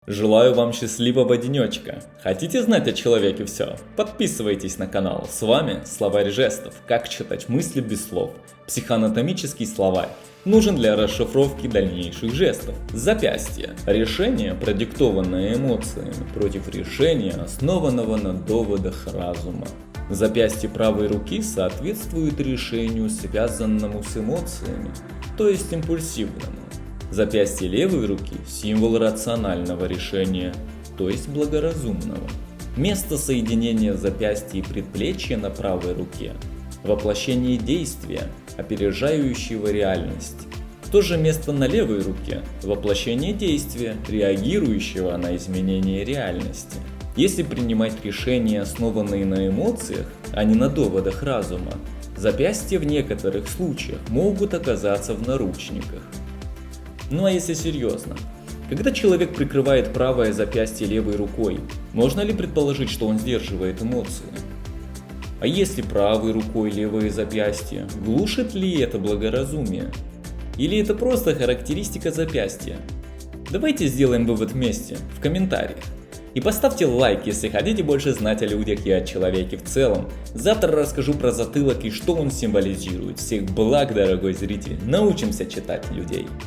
Желаю вам счастливого денечка. Хотите знать о человеке все? Подписывайтесь на канал. С вами словарь жестов. Как читать мысли без слов. Психоанатомический словарь. Нужен для расшифровки дальнейших жестов. Запястье. Решение, продиктованное эмоциями, против решения, основанного на доводах разума. Запястье правой руки соответствует решению, связанному с эмоциями, то есть импульсивному. Запястье левой руки – символ рационального решения, то есть благоразумного. Место соединения запястья и предплечья на правой руке – воплощение действия, опережающего реальность. То же место на левой руке – воплощение действия, реагирующего на изменение реальности. Если принимать решения, основанные на эмоциях, а не на доводах разума, запястья в некоторых случаях могут оказаться в наручниках. Ну а если серьезно, когда человек прикрывает правое запястье левой рукой, можно ли предположить, что он сдерживает эмоции? А если правой рукой левое запястье, глушит ли это благоразумие? Или это просто характеристика запястья? Давайте сделаем вывод вместе, в комментариях. И поставьте лайк, если хотите больше знать о людях и о человеке в целом. Завтра расскажу про затылок и что он символизирует. Всех благ, дорогой зритель, научимся читать людей.